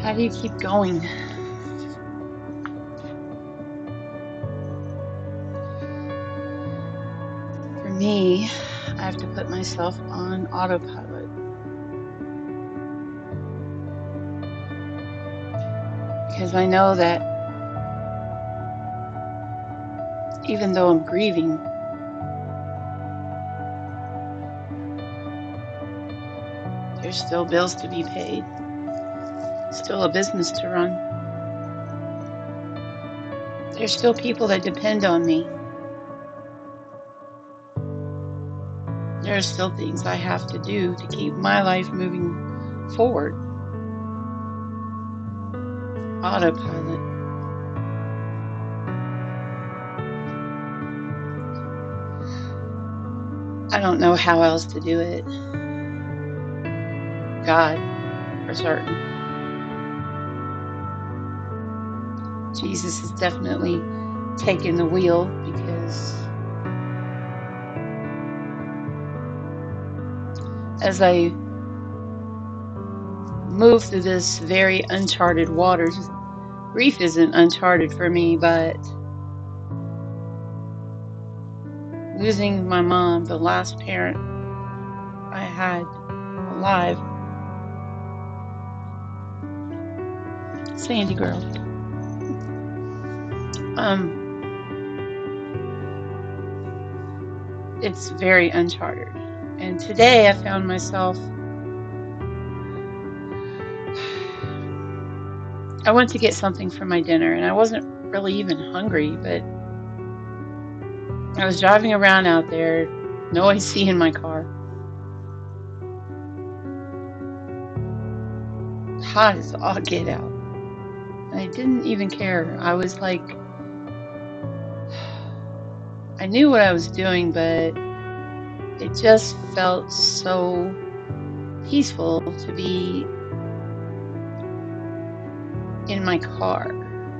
How do you keep going? For me, I have to put myself on autopilot because I know that even though I'm grieving, there's still bills to be paid, still a business to run. There's still people that depend on me. There are still things I have to do to keep my life moving forward. Autopilot. I don't know how else to do it. God, for certain. Jesus has definitely taken the wheel because as I move through this very uncharted waters, grief isn't uncharted for me, but losing my mom, the last parent I had alive, Sandy girl, it's very uncharted. And today I found myself, I went to get something for my dinner and I wasn't really even hungry, but I was driving around out there, no AC in my car, hot as all get out. I didn't even care. I was like, I knew what I was doing, but it just felt so peaceful to be in my car,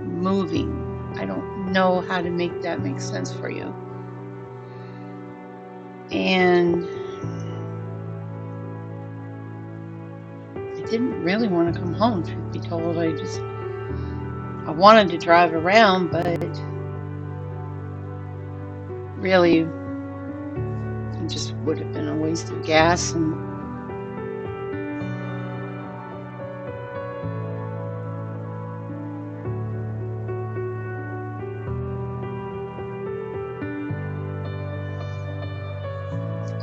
moving. I don't know how to make that make sense for you. And I didn't really want to come home, truth be told. I wanted to drive around, but really it just would have been a waste of gas.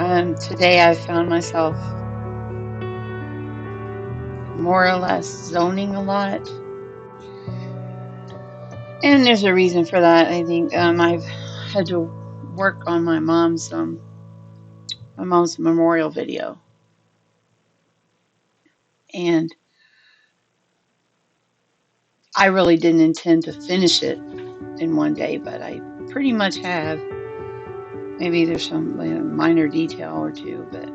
And today I found myself more or less zoning a lot. And there's a reason for that. I think I've had to work on my mom's memorial video. And I really didn't intend to finish it in one day, but I pretty much have. Maybe there's some minor detail or two, but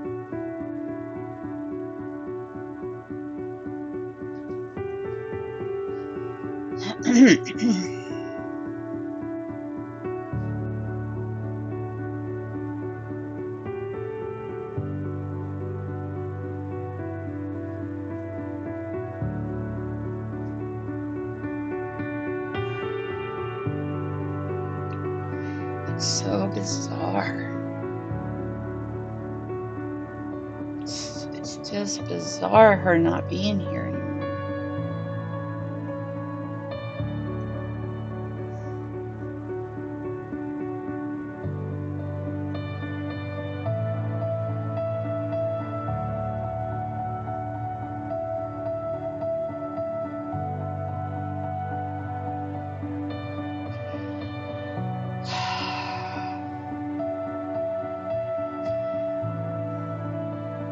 it's so bizarre. It's just bizarre her not being here anymore.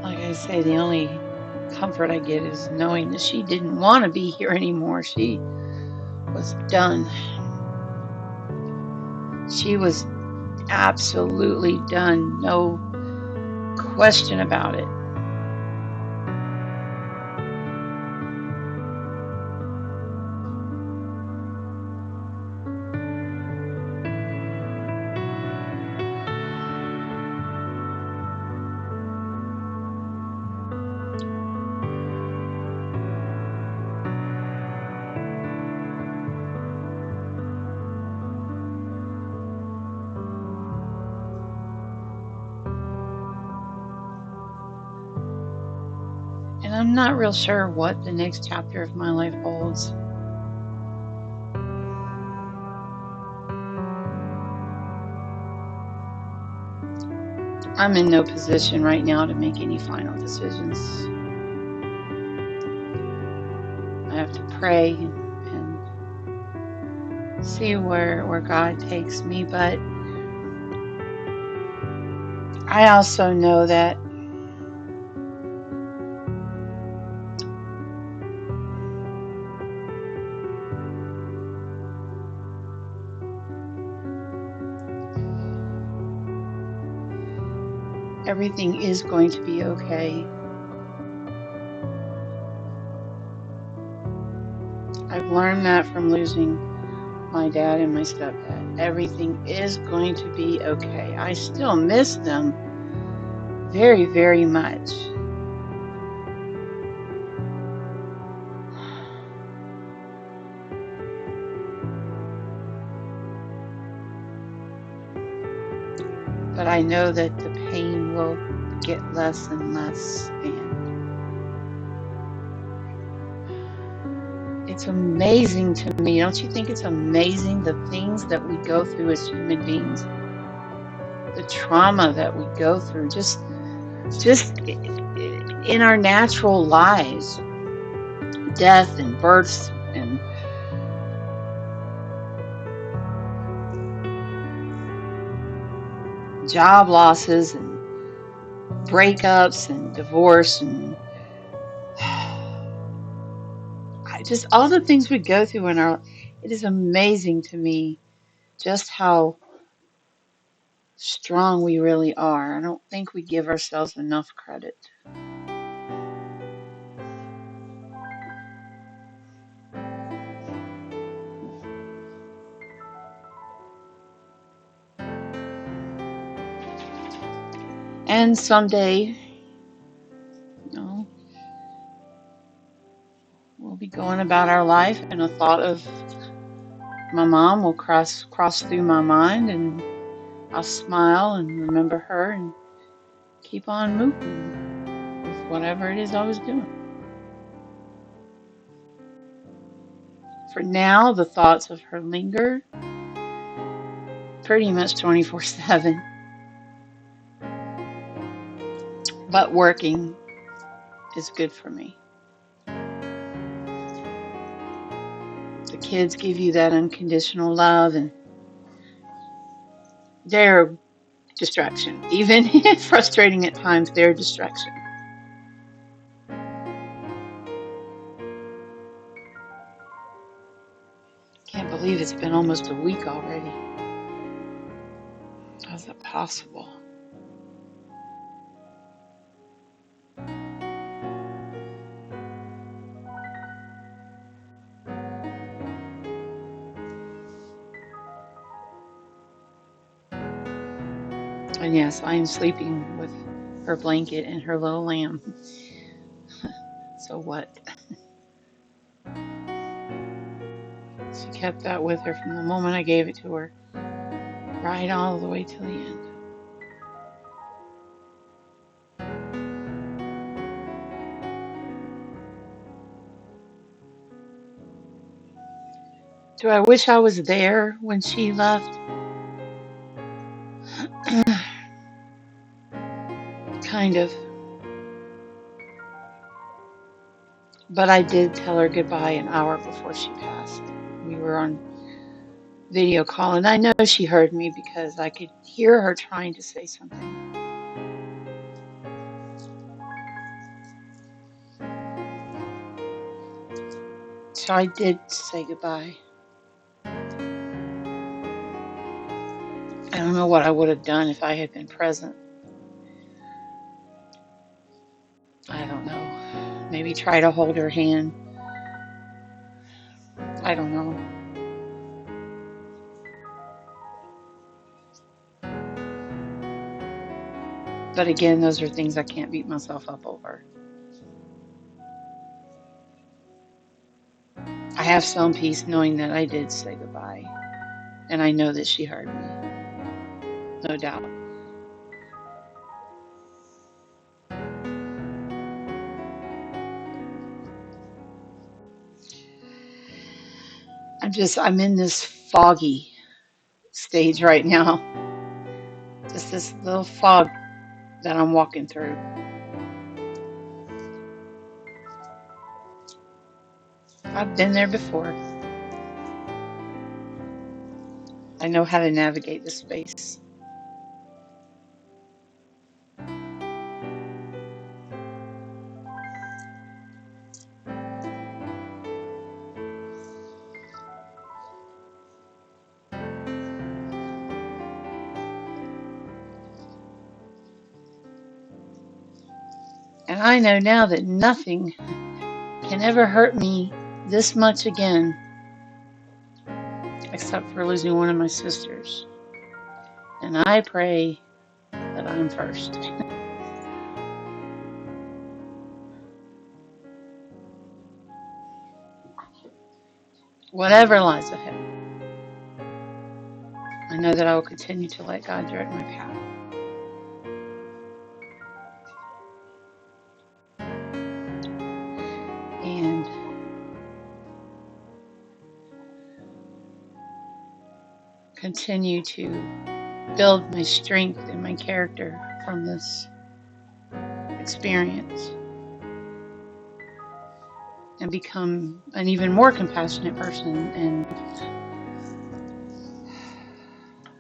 Like I say, the only comfort I get is knowing that she didn't want to be here anymore. She was done. She was absolutely done. No question about it. I'm not real sure what the next chapter of my life holds. I'm in no position right now to make any final decisions. I have to pray and see where God takes me, but I also know that everything is going to be okay. I've learned that from losing my dad and my stepdad. Everything is going to be okay. I still miss them very, very much. But I know that the pain will get less and less, and it's amazing to me. Don't you think it's amazing the things that we go through as human beings? The trauma that we go through just in our natural lives, death and births and job losses and breakups and divorce and just all the things we go through in our, it is amazing to me just how strong we really are. I don't think we give ourselves enough credit. And someday, you know, we'll be going about our life and a thought of my mom will cross through my mind, and I'll smile and remember her and keep on moving with whatever it is I was doing. For now, the thoughts of her linger pretty much 24/7, but working is good for me. The kids give you that unconditional love, and they're a distraction. Even frustrating at times, they're a distraction. Can't believe it's been almost a week already. How's that possible? And yes, I am sleeping with her blanket and her little lamb. So what? She kept that with her from the moment I gave it to her, right all the way till the end. Do I wish I was there when she left? Kind of. But I did tell her goodbye an hour before she passed. We were on video call, and I know she heard me because I could hear her trying to say something. So I did say goodbye. I don't know what I would have done if I had been present. I don't know. Maybe try to hold her hand. I don't know. But again, those are things I can't beat myself up over. I have some peace knowing that I did say goodbye. And I know that she heard me. No doubt. I'm in this foggy stage right now. Just this little fog that I'm walking through. I've been there before. I know how to navigate this space. And I know now that nothing can ever hurt me this much again, except for losing one of my sisters. And I pray that I'm first. Whatever lies ahead, I know that I will continue to let God direct my path. And continue to build my strength and my character from this experience and become an even more compassionate person and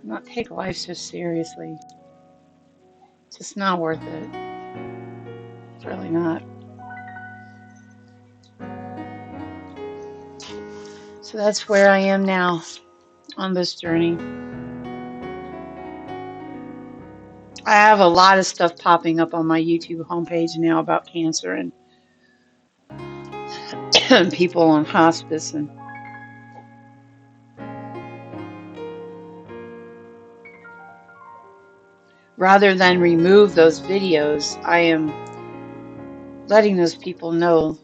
not take life so seriously. It's just not worth it. It's really not. So that's where I am now on this journey. I have a lot of stuff popping up on my YouTube homepage now about cancer and people on hospice, and rather than remove those videos, I am letting those people know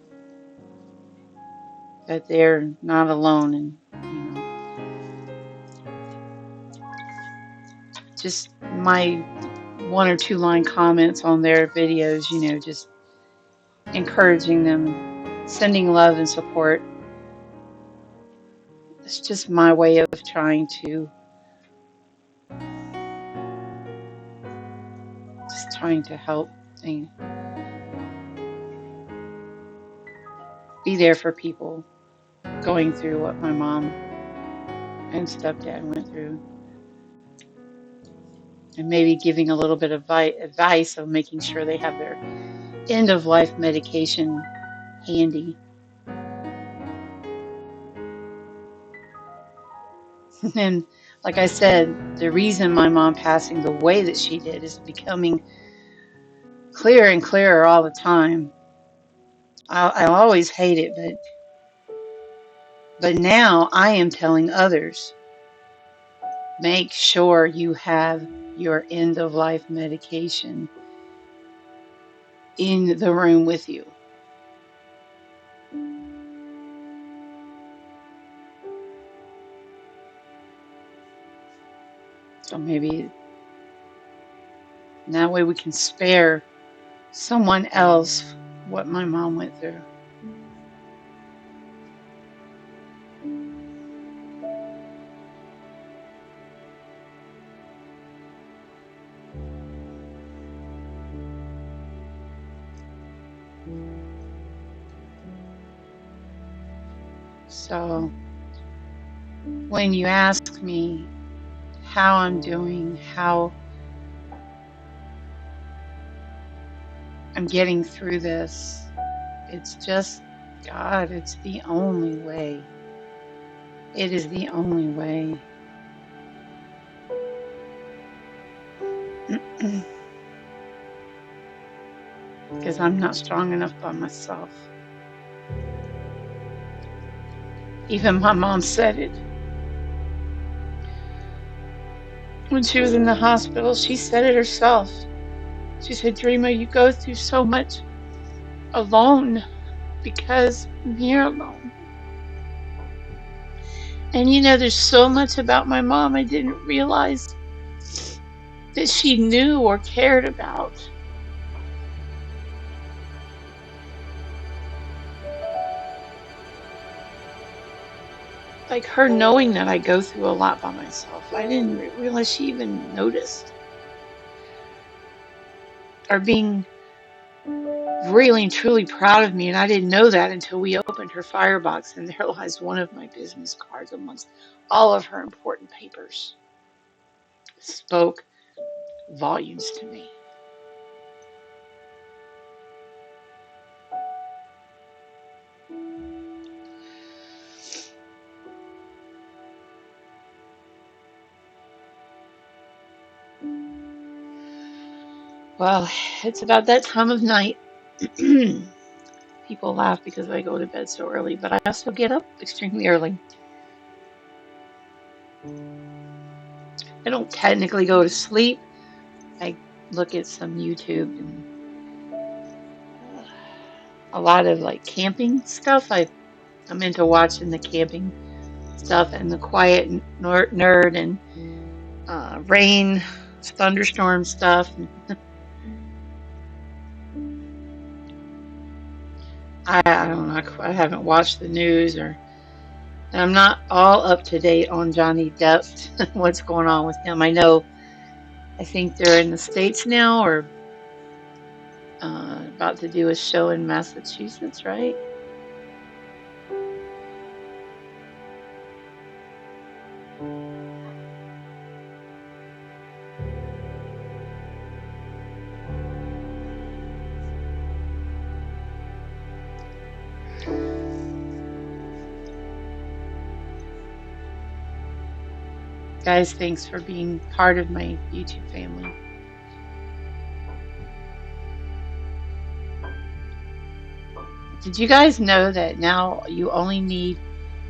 that they're not alone, and just my 1 or 2 line comments on their videos, just encouraging them, sending love and support. It's just my way of trying to help and be there for people going through what my mom and stepdad went through, and maybe giving a little bit of advice of making sure they have their end of life medication handy. And like I said, the reason my mom passing the way that she did is becoming clearer and clearer all the time. I always hate it, but now I am telling others, make sure you have your end of life medication in the room with you. So maybe that way we can spare someone else what my mom went through. So when you ask me how I'm doing, how I'm getting through this, it's just God. It's the only way. It is the only way. Because I'm not strong enough by myself. Even my mom said it. When she was in the hospital, she said it herself. She said, Dreamer, you go through so much alone because you're alone. And there's so much about my mom I didn't realize that she knew or cared about. like her knowing that I go through a lot by myself. I didn't realize she even noticed, or being really and truly proud of me. And I didn't know that until we opened her firebox and there lies one of my business cards amongst all of her important papers. Spoke volumes to me. Well, it's about that time of night. People laugh because I go to bed so early, but I also get up extremely early. I don't technically go to sleep. I look at some YouTube and uh, a lot of like camping stuff. I'm into watching the camping stuff and the quiet nerd and rain, thunderstorm stuff. I don't know. I haven't watched the news, or and I'm not all up to date on Johnny Depp, what's going on with him. I know, I think they're in the States now, or about to do a show in Massachusetts, right? Guys, thanks for being part of my YouTube family. Did you guys know that now you only need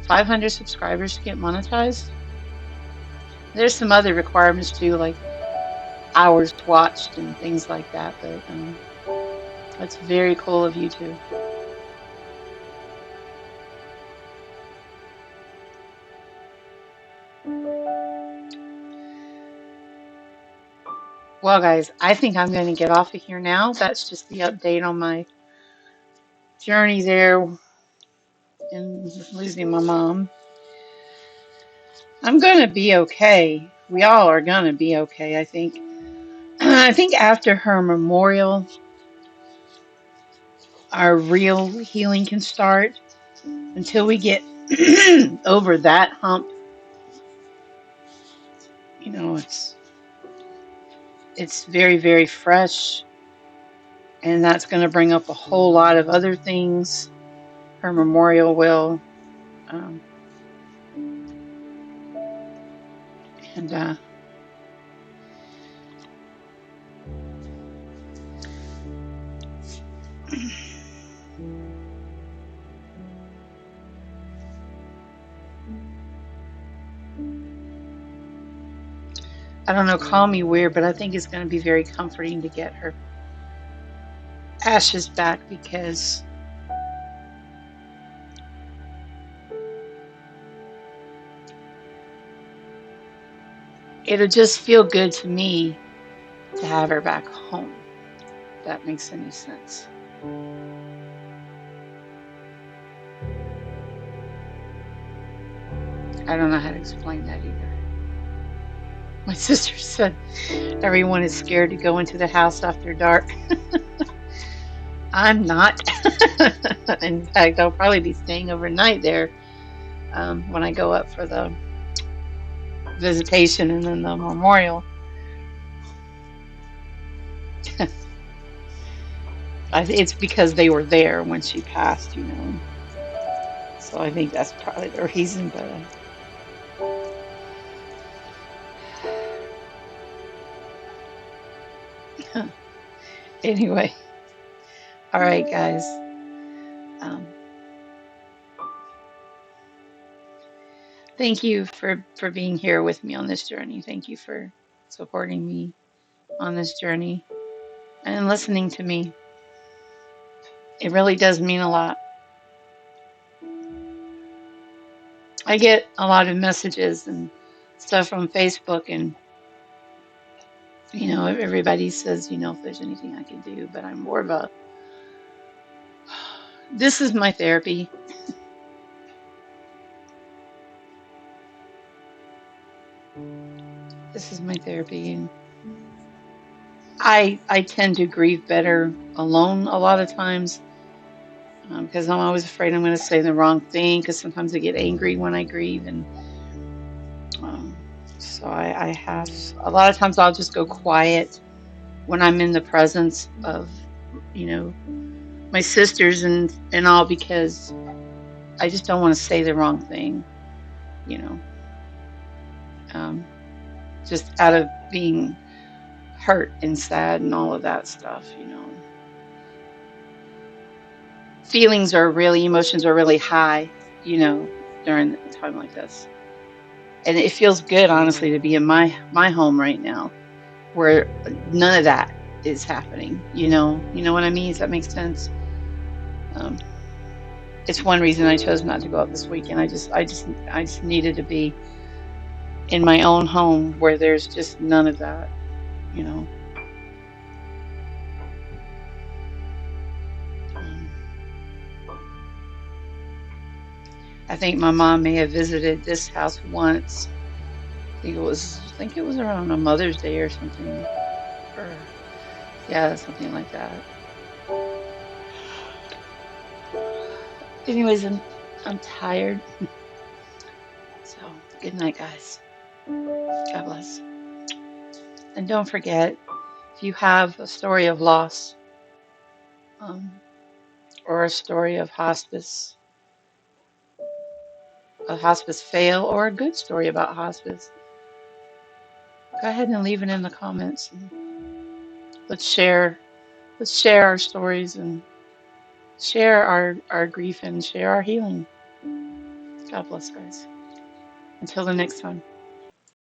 500 subscribers to get monetized? There's some other requirements too, like hours watched and things like that, but that's very cool of you too. Well, guys, I think I'm going to get off of here now. That's just the update on my journey there in losing my mom. I'm going to be okay. We all are going to be okay, I think. I think after her memorial, our real healing can start. Until we get over that hump, it's very, very fresh, and that's going to bring up a whole lot of other things. Her memorial will, um, and I don't know, call me weird, but I think it's going to be very comforting to get her ashes back, because it'll just feel good to me to have her back home, if that makes any sense. I don't know how to explain that either. My sister said everyone is scared to go into the house after dark. I'm not. In fact, I'll probably be staying overnight there when I go up for the visitation and then the memorial. It's because they were there when she passed. So I think that's probably the reason. But anyway, all right, guys. Um, Thank you for being here with me on this journey. Thank you for supporting me on this journey and listening to me. It really does mean a lot. I get a lot of messages and stuff from Facebook, and everybody says, if there's anything I can do, but I'm more of a, this is my therapy. This is my therapy, and I tend to grieve better alone a lot of times because I'm always afraid I'm going to say the wrong thing because sometimes I get angry when I grieve, and um, so I have a lot of times I'll just go quiet when I'm in the presence of you know my sisters and all because I just don't want to say the wrong thing, you know, um, just out of being hurt and sad and all of that stuff, you know. Feelings are really, emotions are really high, you know, during a time like this. And it feels good, honestly, to be in my home right now where none of that is happening, you know. You know what I mean? Does that make sense? Um, it's one reason I chose not to go out this weekend. I just needed to be in my own home where there's just none of that, you know. Um, I think my mom may have visited this house once. I think it was around a Mother's Day or something, or yeah, something like that. Anyways, I'm tired. So good night, guys. God bless. And don't forget, if you have a story of loss, um, or a story of hospice, a hospice fail, or a good story about hospice, go ahead and leave it in the comments. And let's share. Let's share our stories and share our grief and share our healing. God bless, guys. Until the next time.